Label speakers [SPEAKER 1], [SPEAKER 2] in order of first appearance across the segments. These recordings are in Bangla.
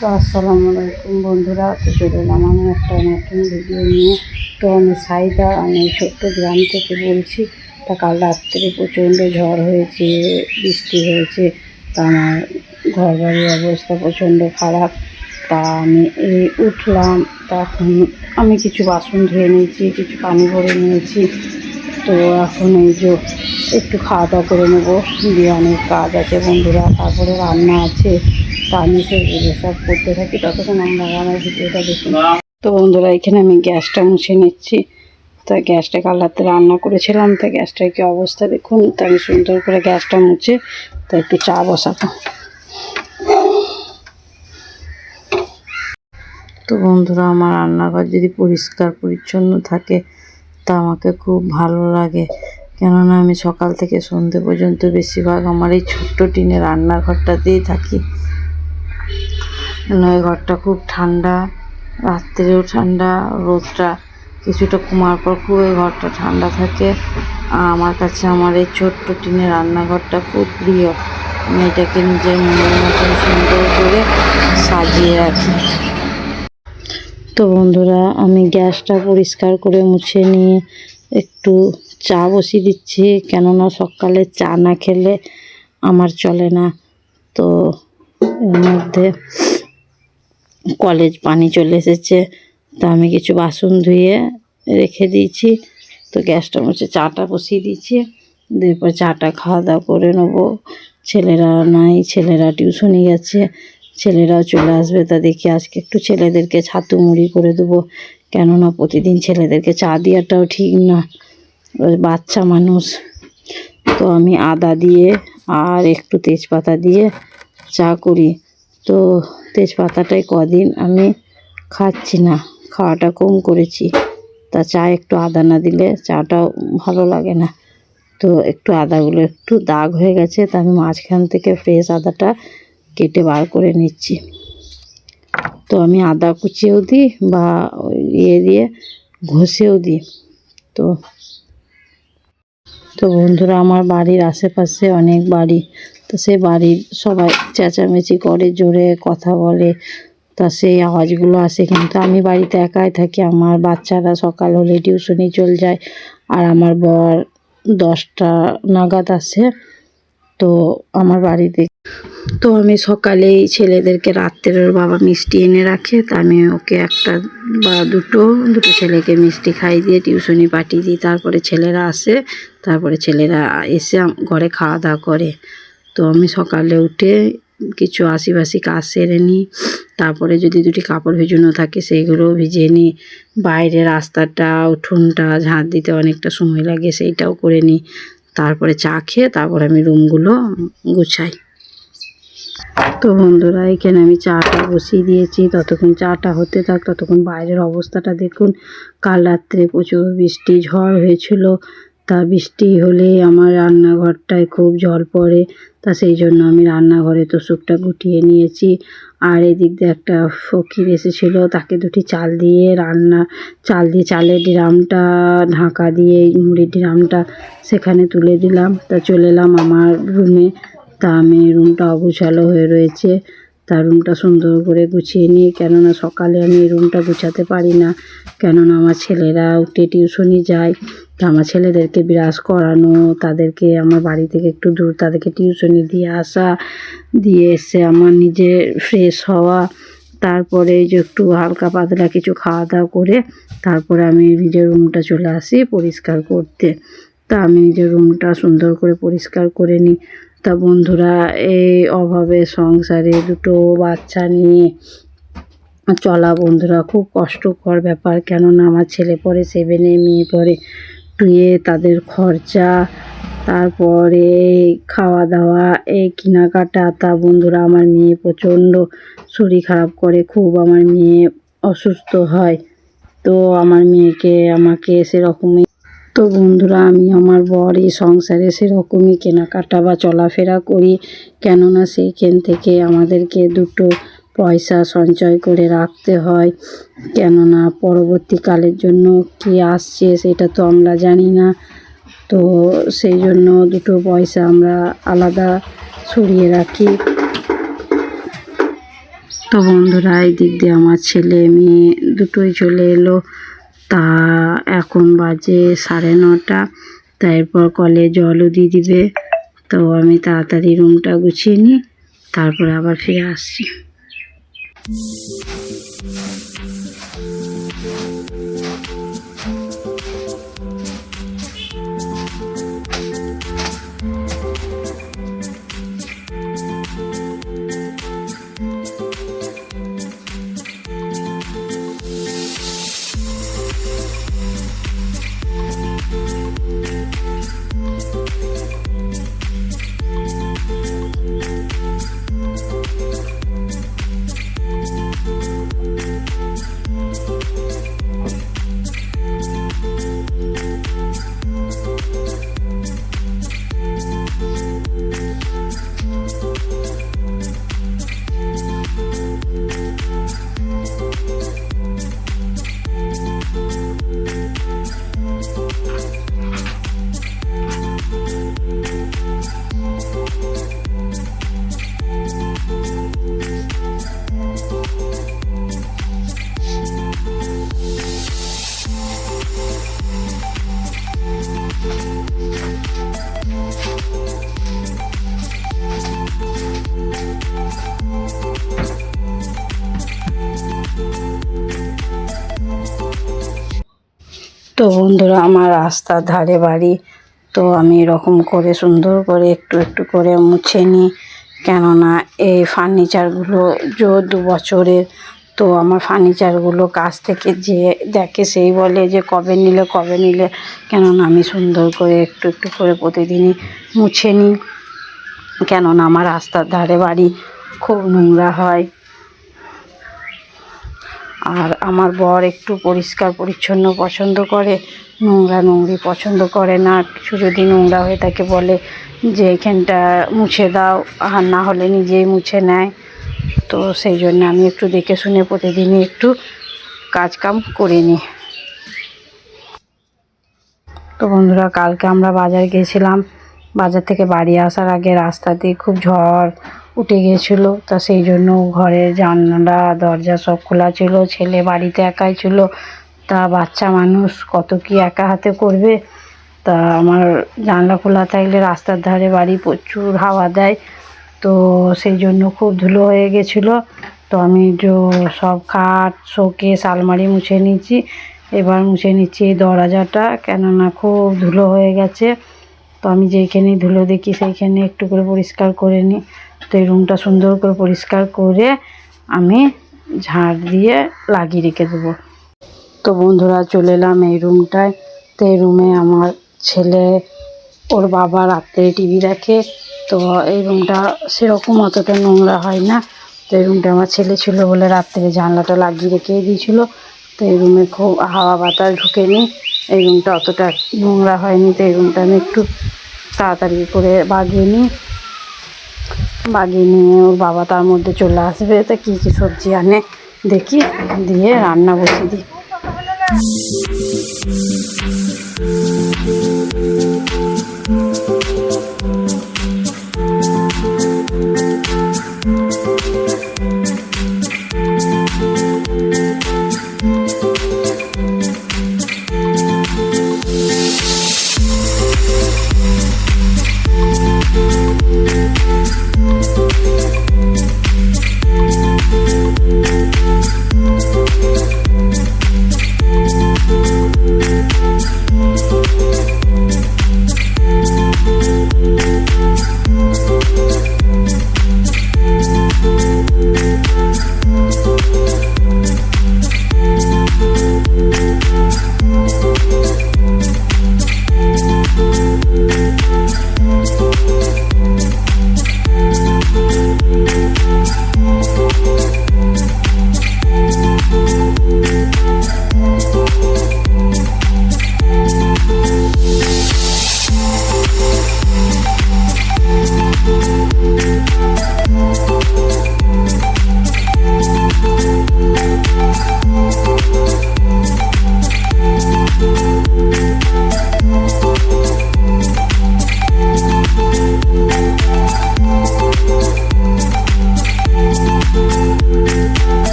[SPEAKER 1] তো আসসালামু আলাইকুম বন্ধুরা, তো চলে এলাম আমি একটা নতুন ভিডিও নিয়ে। তো আমি সাইদা, আমি ছোট্ট গ্রাম থেকে বলছি। তা কাল রাত্রে প্রচণ্ড ঝড় হয়েছে, বৃষ্টি হয়েছে। তা আমার ঘর বাড়ির অবস্থা প্রচণ্ড খারাপ। তা আমি এই উঠলাম, তখন আমি কিছু বাসন ধুয়ে নিয়েছি, কিছু পানি ভরে নিয়েছি। তো এখন এই যে একটু খাওয়া দাওয়া করে নেবো, দিয়ে অনেক কাজ আছে বন্ধুরা, তারপরে রান্না আছে। তা আমি সেগুলো সব করতে থাকি, ততক্ষণ আমরা আমার ভিডিওটা দেখুন। তো বন্ধুরা, এখানে আমি গ্যাসটা মুছে নিচ্ছি। তা গ্যাসটা কাল রাতে রান্না করেছিলাম, তা গ্যাসটার কি অবস্থা দেখুন। তা আমি সুন্দর করে গ্যাসটা মুছে তা একটু চা বসাবো। তো বন্ধুরা, আমার রান্নাঘর যদি পরিষ্কার পরিচ্ছন্ন থাকে তা আমাকে খুব ভালো লাগে। কেননা আমি সকাল থেকে সন্ধ্যে পর্যন্ত বেশিরভাগ আমার এই ছোট্ট টিনের রান্নাঘরটাতেই থাকি। এই ঘরটা খুব ঠান্ডা, রাত্রেও ঠান্ডা, রোদটা কিছুটা কমার পর খুব এই ঘরটা ঠান্ডা থাকে। আর আমার কাছে আমার এই ছোট্ট টিনের রান্নাঘরটা খুব প্রিয়। আমি এটাকে নিজের মনের মতন সুন্দর করে সাজিয়ে রাখি। তো বন্ধুরা, আমি গ্যাসটা পরিষ্কার করে মুছে নিয়ে একটু চা বসিয়ে দিচ্ছি, কেননা সকালে চা না খেলে আমার চলে না। তো এর মধ্যে কলের পানি চলে এসেছে, তা আমি কিছু বাসন ধুয়ে রেখে দিয়েছি। তো গ্যাসটা মুছে চাটা বসিয়ে দিয়েছি, এরপর চাটা খাওয়া দাওয়া করে নেবো। ছেলেরা নাই, ছেলেরা টিউশনে গেছে, ছেলেরাও চলে আসবে। তা দেখি আজকে একটু ছেলেদেরকে ছাতু মুড়ি করে দেবো, কেননা প্রতিদিন ছেলেদেরকে চা দেওয়াটাও ঠিক না, বাচ্চা মানুষ। তো আমি আদা দিয়ে আর একটু তেজপাতা দিয়ে চা করি। তো তেজপাতাটাই কদিন আমি খাচ্ছি না, খাওয়াটা কম করেছি। তা চা একটু আদা না দিলে চাটাও ভালো লাগে না। তো একটু আদাগুলো একটু দাগ হয়ে গেছে, তা আমি মাঝখান থেকে ফ্রেশ আদাটা কেটে বার করে নিচ্ছি। তো আমি আদা কুচিয়েও দিই বা দিয়ে ঘষেও দিই। তো তো বন্ধুরা, আমার বাড়ির আশেপাশে অনেক বাড়ি। তো সে বাড়ির সবাই চেঁচামেচি করে, জোরে কথা বলে। তা সেই আওয়াজগুলো আসে, কিন্তু আমি বাড়িতে একাই থাকি। আমার বাচ্চারা সকাল হলে টিউশনি চলে যায়, আর আমার বর 10টা নাগাদ আসে। তো আমার বাড়িতে তো আমি সকালেই ছেলেদেরকে, রাত্রের ওর বাবা মিষ্টি এনে রাখে, তা আমি ওকে একটা বা দুটো ছেলেকে মিষ্টি খাইয়ে দিয়ে টিউশনি পাঠিয়ে দিই। তারপরে ছেলেরা আসে, তারপরে ছেলেরা এসে ঘরে খাওয়া দাওয়া করে। তো আমি সকালে উঠে কিছু আশিবাসি কাজ সেরে নিই। তারপরে যদি দুটি কাপড় ভিজানো থাকে সেইগুলোও ভিজিয়ে নিই। বাইরে রাস্তাটা, উঠোনটা ঝাঁট দিতে অনেকটা সময় লাগে, সেইটাও করে নিই। তারপরে চা খেয়ে তারপরে আমি রুমগুলো গুছাই। তো বন্ধুরা, এখানে আমি চাটা বসিয়ে দিয়েছি, ততক্ষণ চাটা হতে থাক। ততক্ষণ বাইরের অবস্থাটা দেখুন। কাল রাত্রে প্রচুর বৃষ্টি ঝড় হয়েছিল। তা বৃষ্টি হলে আমার রান্নাঘরটায় খুব জল পড়ে। তা সেই জন্য আমি রান্নাঘরে তোশকটা গুটিয়ে নিয়েছি। আর এদিক দিয়ে একটা ফকির এসেছিলো, তাকে দুটি চাল দিয়ে চালের ড্রামটা ঢাকা দিয়ে মুড়ির ড্রামটা সেখানে তুলে দিলাম। তা চলে এলাম আমার রুমে। তা আমি রুমটা অগোছালো হয়ে রয়েছে, তার রুমটা সুন্দর করে গুছিয়ে নিই। কেননা সকালে আমি এই রুমটা গুছাতে পারি না, কেননা আমার ছেলেরা উঠে টিউশনি যায়। তা আমার ছেলেদেরকে ব্রাশ করানো, তাদেরকে আমার বাড়ি থেকে একটু দূর তাদেরকে টিউশনি দিয়ে আসা, দিয়ে এসে আমার নিজে ফ্রেশ হওয়া, তারপরে যে একটু হালকা পাতলা কিছু খাওয়া দাওয়া করে তারপরে আমি নিজের রুমটা চলে আসি পরিষ্কার করতে। তা আমি নিজের রুমটা সুন্দর করে পরিষ্কার করে নিই। তা বন্ধুরা, এই অভাবে সংসারে দুটো বাচ্চা নিয়ে চলা বন্ধুরা খুব কষ্টকর ব্যাপার। কেননা আমার ছেলে পড়ে 7-এ, মেয়ে পড়ে 2-এ, তাদের খরচা, তারপরে খাওয়া দাওয়া, এই কেনাকাটা। তা বন্ধুরা, আমার মেয়ে প্রচণ্ড শরীর খারাপ করে খুব, আমার মেয়ে অসুস্থ হয়। তো আমার মেয়েকে আমাকে সেরকমই তো বন্ধুরা, আমি আমার বর এই সংসারে সেরকমই কেনাকাটা বা চলাফেরা করি। কেননা সেইখান থেকে আমাদেরকে দুটো পয়সা সঞ্চয় করে রাখতে হয়, কেননা পরবর্তীকালের জন্য কি আসছে সেটা তো আমরা জানি না। তো সেই জন্য দুটো পয়সা আমরা আলাদা সরিয়ে রাখি। তো বন্ধুরা, এই দিক দিয়ে আমার ছেলে মেয়ে দুটোই চলে এলো। তা এখন বাজে 9:30। তারপর কলে জলও দিয়ে দিবে। তো আমি তাড়াতাড়ি রুমটা গুছিয়ে নিই, তারপরে আবার ফিরে আসছি। তো বন্ধুরা, আমার রাস্তার ধারে বাড়ি। তো আমি এরকম করে সুন্দর করে একটু একটু করে মুছে নিই, কেননা এই ফার্নিচারগুলো 2 বছরের। তো আমার ফার্নিচারগুলো কাছ থেকে যে দেখে সেই বলে যে কবে নিলে, কেননা আমি সুন্দর করে একটু একটু করে প্রতিদিনই মুছে নিই, কেননা আমার রাস্তার ধারে বাড়ি, খুব নোংরা হয়। আর আমার বর একটু পরিষ্কার পরিচ্ছন্ন পছন্দ করে, নোংরা পছন্দ করে না। কিছু যদি নোংরা হয়ে থাকে বলে যে এখানটা মুছে দাও, আর না হলে নিজেই মুছে নেয়। তো সেই জন্য আমি একটু দেখে শুনে প্রতিদিনই একটু কাজকাম করে নিই। তো বন্ধুরা, কালকে আমরা বাজার গিয়েছিলাম। বাজার থেকে বাড়ি আসার আগে রাস্তা দিয়ে খুব ঝড় উঠে গিয়েছিল। তা সেই জন্য ঘরের জানলা দরজা সব খোলা ছিল। ছেলে বাড়িতে একাই ছিল। তা বাচ্চা মানুষ কত কি একা হাতে করবে। তা আমার জানলা খোলা থাকলে রাস্তার ধারে বাড়ি, প্রচুর হাওয়া দেয়। তো সেই জন্য খুব ধুলো হয়ে গেছিলো। তো আমি সব খাট, শোকেস, আলমারি মুছে নিয়েছি। এবার মুছে নিচ্ছি এই দরজাটা, কেননা খুব ধুলো হয়ে গেছে। তো আমি যেইখানে ধুলো দেখি সেইখানে একটু করে পরিষ্কার করে নিই। তো এই রুমটা সুন্দর করে পরিষ্কার করে আমি ঝাড় দিয়ে লাগিয়ে রেখে দেবো। তো বন্ধুরা, চলে এলাম এই রুমটায়। তো এই রুমে আমার ছেলে, ওর বাবা রাত্রে টিভি দেখে। তো এই রুমটা সেরকম অতটা নোংরা হয় না। তো এই রুমটা আমার ছেলে ছিল বলে রাত্রে জানলাটা লাগিয়ে রেখে দিয়েছিলো। তো এই রুমে খুব হাওয়া বাতাস ঢুকেনি, এই রুমটা অতটা নোংরা হয়নি। তো এই রুমটা আমি একটু তাড়াতাড়ি করে বাগিয়ে নিয়ে ওর বাবা তার মধ্যে চলে আসবে। তা কী কী সবজি আনে দেখি, দিয়ে রান্না বসিয়ে দিই।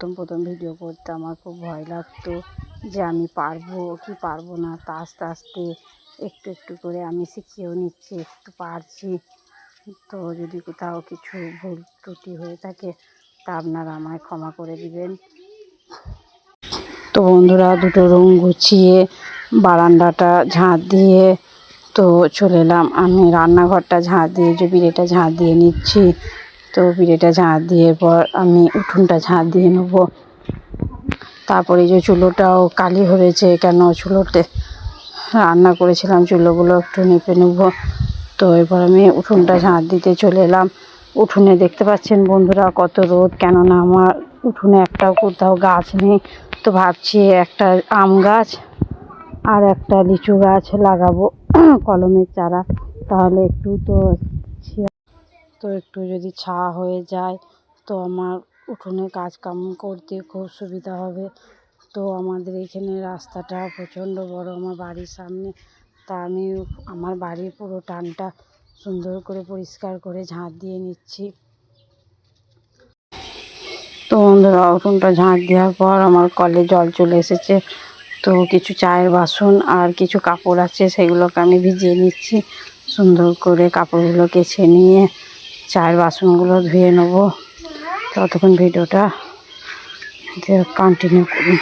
[SPEAKER 1] প্রথম প্রথম ভিডিও করতে আমার খুব ভয় লাগতো যে আমি পারবো কি পারবো না, তা আস্তে আস্তে একটু একটু করে আমি শিখিয়েও নিচ্ছি, একটু পারছি। তো যদি কোথাও কিছু ভুল ত্রুটি হয়ে থাকে তা আপনারা আমায় ক্ষমা করে দিবেন। তো বন্ধুরা, দুটো রুম গুছিয়ে বারান্দাটা ঝাঁট দিয়ে তো চলে এলাম। আমি রান্নাঘরটা ঝাঁট দিয়ে যে বিড়েটা ঝাঁট দিয়ে নিচ্ছি। তো বিড়েটা ঝাঁট দিয়ে পর আমি উঠোনটা ঝাঁট দিয়ে নেব। তারপরে যে চুলোটাও কালি হয়েছে, কেন চুলোতে রান্না করেছিলাম, চুলোগুলো একটু নিপে নেব। তো এবার আমি উঠোনটা ঝাঁট দিতে চলে এলাম। উঠোনে দেখতে পাচ্ছেন বন্ধুরা কত রোদ, কেননা আমার উঠোনে একটাও কোথাও গাছ নেই। তো ভাবছি একটা আম গাছ আর একটা লিচু গাছ লাগাবো কলমের চারা, তাহলে একটু যদি ছায়া হয়ে যায় তো আমার উঠোনে কাজ কাম করতে খুব সুবিধা হবে। তো আমাদের এখানে রাস্তাটা প্রচণ্ড বড় আমার বাড়ির সামনে, তা আমি আমার বাড়ির পুরো টানটা সুন্দর করে পরিষ্কার করে ঝাঁট দিয়ে নিচ্ছি। তো বন্ধুরা, উঠোনটা ঝাঁট দেওয়ার পর আমার কলে জল চলে এসেছে। তো কিছু চায়ের বাসন আর কিছু কাপড় আছে, সেগুলোকে আমি ভিজিয়ে নিচ্ছি। সুন্দর করে কাপড়গুলো কেচে নিয়ে চায়ের বাসনগুলো ধুয়ে নেব। ততক্ষণ ভিডিওটা কন্টিনিউ করি।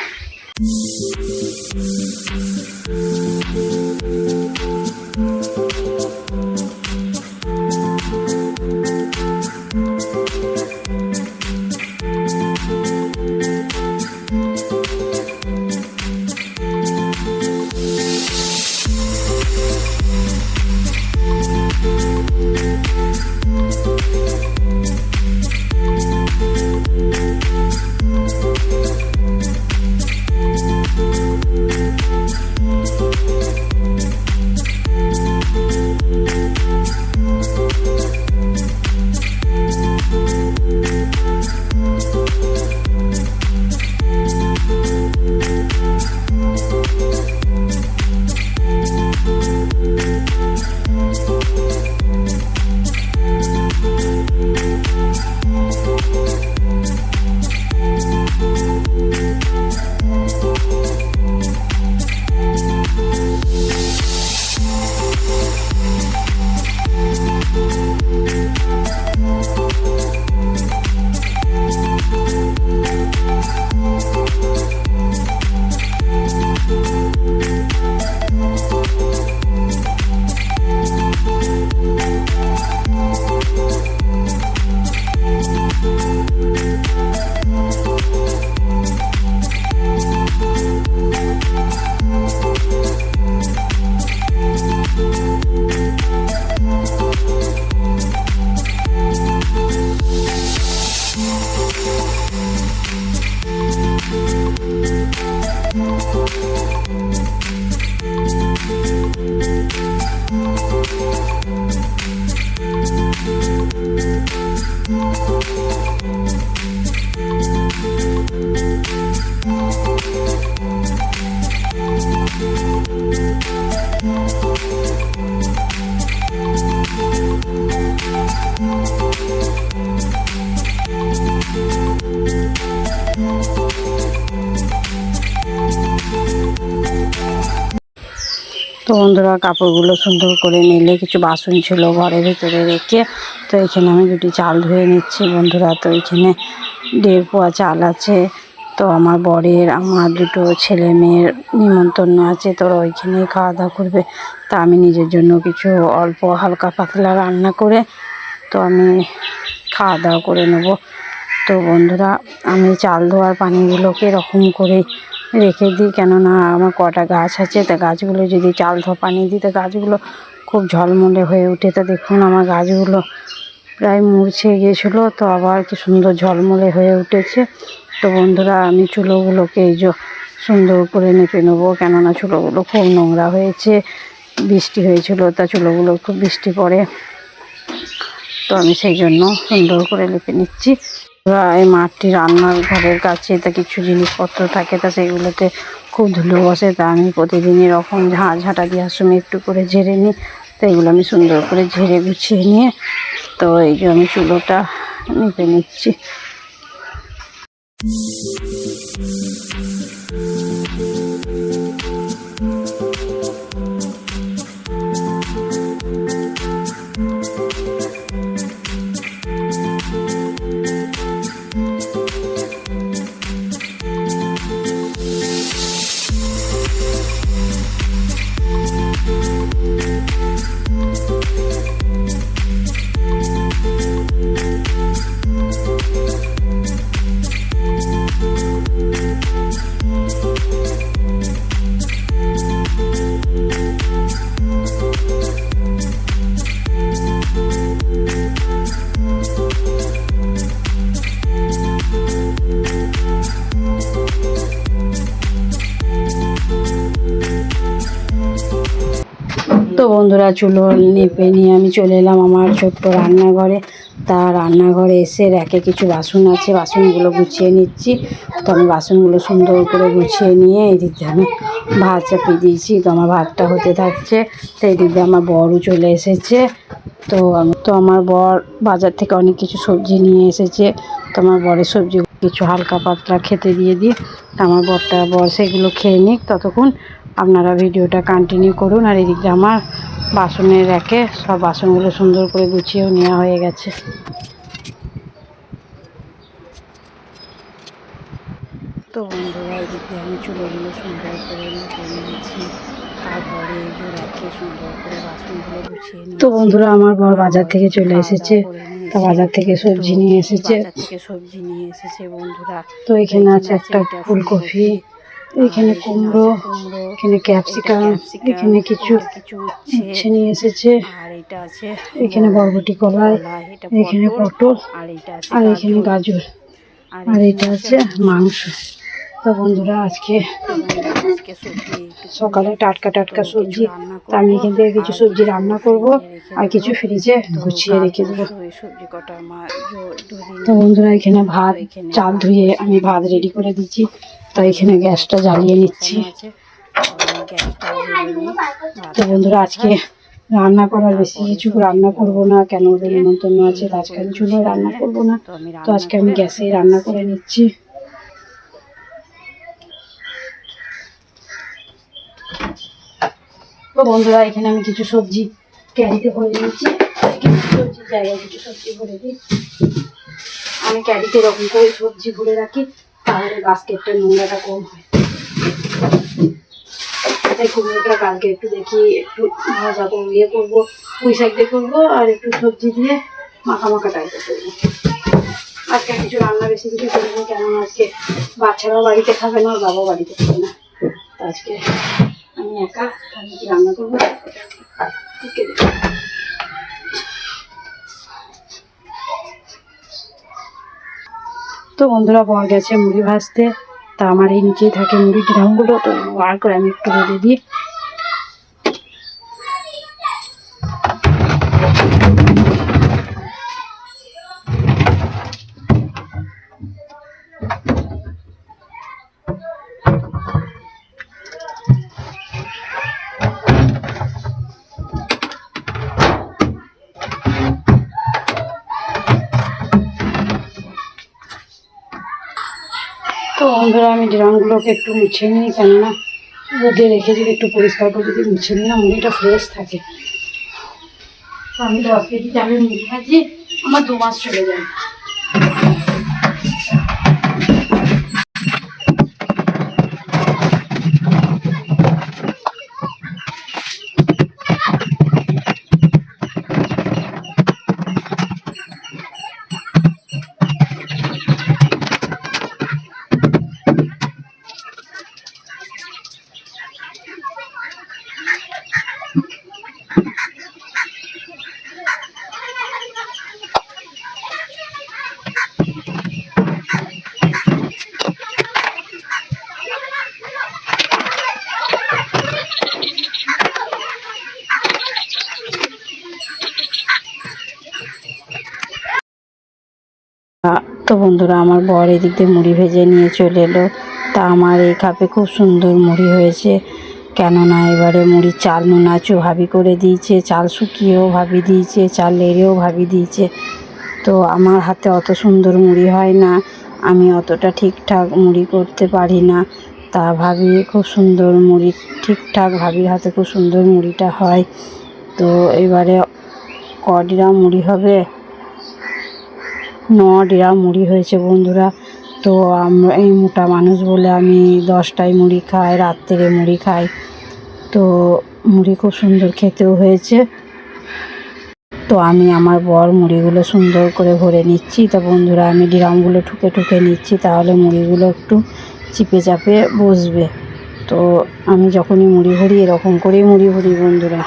[SPEAKER 1] তো বন্ধুরা, কাপড়গুলো সুন্দর করে নিলে কিছু বাসন ছিল ঘরের ভিতরে রেখে, তো এখানে আমি দুটি চাল ধুয়ে নিচ্ছি বন্ধুরা। তো এখানে 1.5 পোয়া চাল আছে। তো আমার বরের, আমার দুটো ছেলে মেয়ের নিমন্ত্রণ আছে, তো ওইখানেই খাওয়া দাওয়া করবে। তা আমি নিজের জন্য কিছু অল্প হালকা পাতলা রান্না করে তো আমি খাওয়া দাওয়া করে নেব। তো বন্ধুরা, আমি চাল ধোয়ার পানিগুলোকে এরকম করে রেখে দিই, কেননা আমার কটা গাছ আছে, তা গাছগুলো যদি চাল ধোয়া পানি দিই তো গাছগুলো খুব ঝলমলে হয়ে ওঠে। তো দেখুন আমার গাছগুলো প্রায় মূর্ছে গিয়েছিলো, তো আবার কি সুন্দর ঝলমলে হয়ে উঠেছে। তো বন্ধুরা, আমি চুলোগুলোকে এই যে সুন্দর করে নেপে নেবো, কেননা চুলোগুলো খুব নোংরা হয়েছে, বৃষ্টি হয়েছিল, তা চুলোগুলো খুব বৃষ্টি পড়ে, তো আমি সেই জন্য সুন্দর করে লেপে নিচ্ছি। এই মাটি রান্নার ঘরের কাছে তা কিছু জিনিসপত্র থাকে, তা সেইগুলোতে খুব ধুলো বসে, তা আমি প্রতিদিন এরকম ঝাঁটা দেওয়ার সময় একটু করে ঝেড়ে নিই। তো এগুলো আমি সুন্দর করে ঝেড়ে গুছিয়ে নিয়ে তো এই যে আমি চুলোটা নিপে নিচ্ছি। তো বন্ধুরা, চুলো নিপে নিয়ে আমি চলে এলাম আমার ছোট্ট রান্নাঘরে। তা রান্নাঘরে এসে র্যাকে কিছু বাসন আছে, বাসনগুলো গুছিয়ে নিচ্ছি। তো আমি বাসনগুলো সুন্দর করে গুছিয়ে নিয়ে এদিক দিয়ে আমি ভাত চাপিয়ে দিয়েছি। তো আমার ভাতটা হতে থাকছে। তো এদিক দিয়ে আমার বরও চলে এসেছে। তো আমার বর বাজার থেকে অনেক কিছু সবজি নিয়ে এসেছে। তো আমার বরের সবজি কিছু হালকা পাতলা খেতে দিয়ে দিই। তো আমার বর সেগুলো খেয়ে নিক, ততক্ষণ আপনারা ভিডিওটা কন্টিনিউ করুন। আর এদিকে আমার বাসনের র্যাকে সব বাসনগুলো সুন্দর করে গুছিয়েও নেওয়া হয়ে গেছে। তো বন্ধুরা, এদিকে আমি চুলোগুলো সুন্দর করে নিয়েছি। তারপরে র্যাকে সুন্দর করে বাসনগুলো গুছিয়ে নিয়েছি। তো বন্ধুরা, আমার বর বাজার থেকে চলে এসেছে। তা বাজার থেকে সবজি নিয়ে এসেছে। বন্ধুরা, তো এখানে আছে একটা ফুলকপি, এখানে কুমড়ো, এখানে ক্যাপসিকাম, এখানে কিছু উচ্ছে নিয়ে এসেছে, এখানে বরবটি কলাই, এখানে পটল, আর এখানে গাজর, আর এটা আছে মাংস। তো বন্ধুরা, আজকে সকালে টাটকা সবজি। তো আমি এখান থেকে কিছু সবজি রান্না করব আর কিছু ফ্রিজে গুছিয়ে রেখে দেবো। তো বন্ধুরা, এখানে ভাত চাল ধুয়ে আমি ভাত রেডি করে দিচ্ছি। তো এখানে গ্যাসটা জ্বালিয়ে নিচ্ছি। তো বন্ধুরা, আজকে রান্না করার বেশি কিছু রান্না করব না, কেন ওদের নিমন্ত্রণ আছে। আজকে আমি চুলোয় রান্না করব না, তো আজকে আমি গ্যাসেই রান্না করে নিচ্ছি। তো বন্ধুরা, এখানে আমি কিছু সবজি ক্যারিতে ভরে নিচ্ছি। সবজির জায়গায় কিছু সবজি ভরে দিই। আমি ক্যারিতে এরকম করে সবজি ভরে রাখি, তাহলে বাস্কেটটা নোংরাটা কম হয়। এই কুমড়োটা কালকে একটু দেখি একটু ভাজা করবো, করবো পুঁই শাক দিয়ে করবো, আর একটু সবজি দিয়ে মাখা টাইপের করবো। আজকে কিছু রান্না বেশি কিছু করবো, কেননা আজকে বাচ্চারাও বাড়িতে খাবে না, বাবাও বাড়িতে খাবে না। আজকে আমি একা, আমি কি রান্না করবো। তো বন্ধুরা, বর গেছে মুড়ি ভাজতে। তা আমার এই নিচেই থাকে মুড়ির ড্রামগুলো, তো বার করে আমি একটু রোদে দিই। তো বন্ধুরা, আমি ড্রামগুলোকে একটু মুছে নিই, কেননা রোদে রেখে যদি একটু পরিষ্কার করে যদি মুছে নিই না, মুড়িটা ফ্রেশ থাকে। তো আমি 10 কেজি চালের মুড়ি ভাজি, আমার 2 মাস চলে যায়। তো বন্ধুরা, আমার বর এদিক দিয়ে মুড়ি ভেজে নিয়ে চলে এলো। তা আমার এই কাপে খুব সুন্দর মুড়ি হয়েছে, কেননা এবারে মুড়ি চাল নুনাচু ভাবি করে দিয়েছে, চাল শুকিয়েও ভাবি দিয়েছে, চাল লেড়েও ভাবি দিয়েছে। তো আমার হাতে অত সুন্দর মুড়ি হয় না, আমি অতটা ঠিকঠাক মুড়ি করতে পারি না, তা ভাবি খুব সুন্দর মুড়ি, ঠিকঠাক ভাবির হাতে খুব সুন্দর মুড়িটা হয়। তো এবারে কডিরা মুড়ি হবে, 9 ডিরা মুড়ি হয়েছে বন্ধুরা। তো আমরা এই মোটা মানুষ বলে আমি 10টাই মুড়ি খাই, রাত্রে মুড়ি খাই। তো মুড়ি খুব সুন্দর খেতেও হয়েছে। তো আমি আমার বর মুড়িগুলো সুন্দর করে ভরে নিচ্ছি। তো বন্ধুরা আমি ডিরামগুলো ঠুকে ঠুকে নিচ্ছি, তাহলে মুড়িগুলো একটু চিপে চাপে বসবে। তো আমি যখনই মুড়ি ভরি এরকম করেই মুড়ি ভরি বন্ধুরা।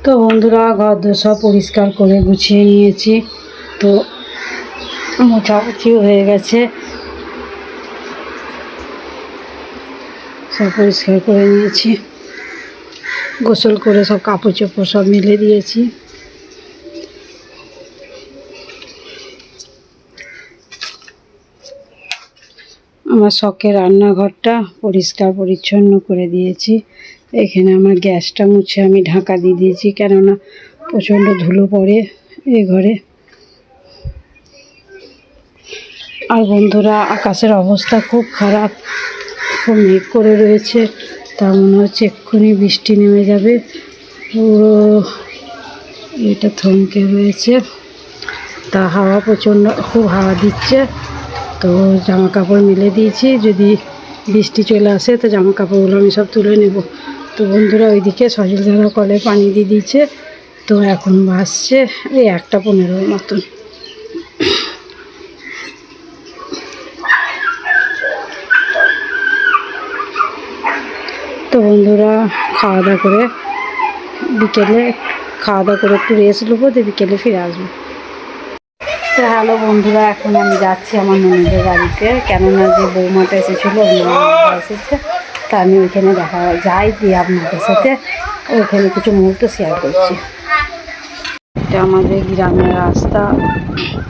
[SPEAKER 1] তো বন্ধুরা ঘর দোর সব পরিষ্কার করে গুছিয়ে নিয়েছি। তো মোছামুছিও হয়ে গেছে, সব পরিষ্কার করে নিয়েছি, গোসল করে সব কাপড় চোপড় সব মেলে দিয়েছি। আমার শখের রান্নাঘরটা পরিষ্কার পরিচ্ছন্ন করে দিয়েছি। এখানে আমার গ্যাসটা মুছে আমি ঢাকা দিয়ে দিয়েছি, কেননা প্রচণ্ড ধুলো পড়ে এই ঘরে। আর বন্ধুরা আকাশের অবস্থা খুব খারাপ, খুব মেঘ করে রয়েছে, তা মনে হচ্ছে এক্ষুনি বৃষ্টি নেমে যাবে। পুরো এটা থমকে রয়েছে, তা হাওয়া প্রচণ্ড, খুব হাওয়া দিচ্ছে। তো জামা কাপড় মেলে দিয়েছি, যদি বৃষ্টি চলে আসে তো জামা কাপড়গুলো আমি সব তুলে নেব। তো বন্ধুরা ওইদিকে সজল দাদা কলে পানি দিয়ে দিয়েছে। তো এখন বাজছে এই 1:15 মতন। তো বন্ধুরা খাওয়া দাওয়া করে বিকেলে একটু রেস্ট নেবো, তো বিকেলে ফিরে আসবো। তো হ্যালো বন্ধুরা, এখন আমি যাচ্ছি আমার ননদের বাড়িতে, কেননা যে বৌমাটা এসেছিলো এসেছে, তা আমি ওইখানে যাই দিয়ে আপনাদের সাথে ওইখানে কিছু মুহূর্ত শেয়ার করছি। এটা আমাদের গ্রামের রাস্তা।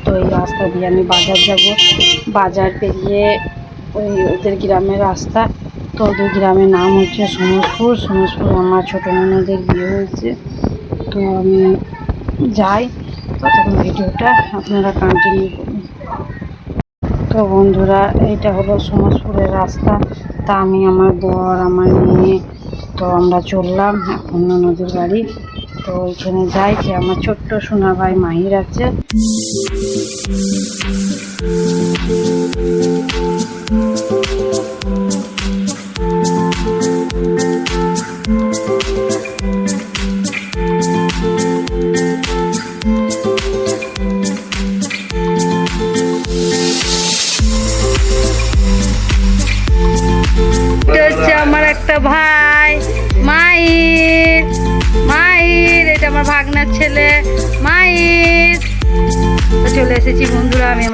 [SPEAKER 1] তো এই রাস্তা দিয়ে আমি বাজার যাব, বাজার পেরিয়ে ওদের গ্রামের রাস্তা। তো ওদের গ্রামের নাম হচ্ছে সমসপুর। আমার ছোটো ননদের বিয়ে হয়েছে। তো আমি যাই, ততক্ষণ ভিডিওটা আপনারা কন্টিনিউ করুন। তো বন্ধুরা এইটা হলো সমসপুরের রাস্তা। তা আমি, আমার বর, আমার মেয়ে, তো আমরা চললাম এখন ননদের বাড়ি। তো ওইখানে যাই, যে আমার ছোট্ট সোনা ভাই মাহির আছে। ভাগনার ছেলে মাইর। তো চলে এসেছি বন্ধুরা, আমি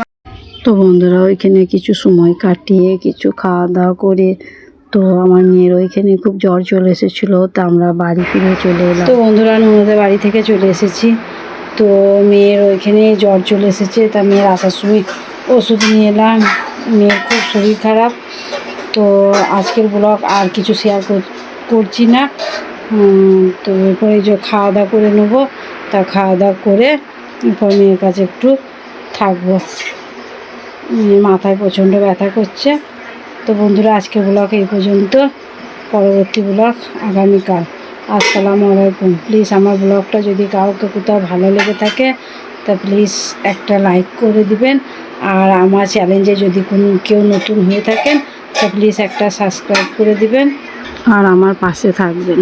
[SPEAKER 1] তো বন্ধুরা ওইখানে কিছু সময় কাটিয়ে কিছু খাওয়া দাওয়া করে, তো আমার মেয়ের ওইখানে খুব জ্বর চলে এসেছিলো, তো আমরা বাড়ি ফিরে চলে এলাম। তো বন্ধুরা ননদের বাড়ি থেকে চলে এসেছি, তো মেয়ের ওইখানে জ্বর চলে এসেছে, তা মেয়ের আসার সময় ওষুধ নিয়ে এলাম। মেয়ের খুব শরীর খারাপ। তো আজকের ব্লগ আর কিছু শেয়ার করছি না। তো এরপরে যে খাওয়া দাওয়া করে নেবো, তা খাওয়া দাওয়া করে এরপর মেয়ের কাছে একটু থাকবো। মাথায় প্রচণ্ড ব্যথা করছে। তো বন্ধুরা আজকের ব্লগ এই পর্যন্ত, পরবর্তী ব্লগ আগামীকাল। আসসালামু আলাইকুম। প্লিজ আমার ব্লগটা যদি কাউকে কোথাও ভালো লেগে থাকে তা প্লিজ একটা লাইক করে দিবেন, আর আমার চ্যানেলে যদি কেউ নতুন হয়ে থাকেন তা প্লিজ একটা সাবস্ক্রাইব করে দিবেন আর আমার পাশে থাকবেন।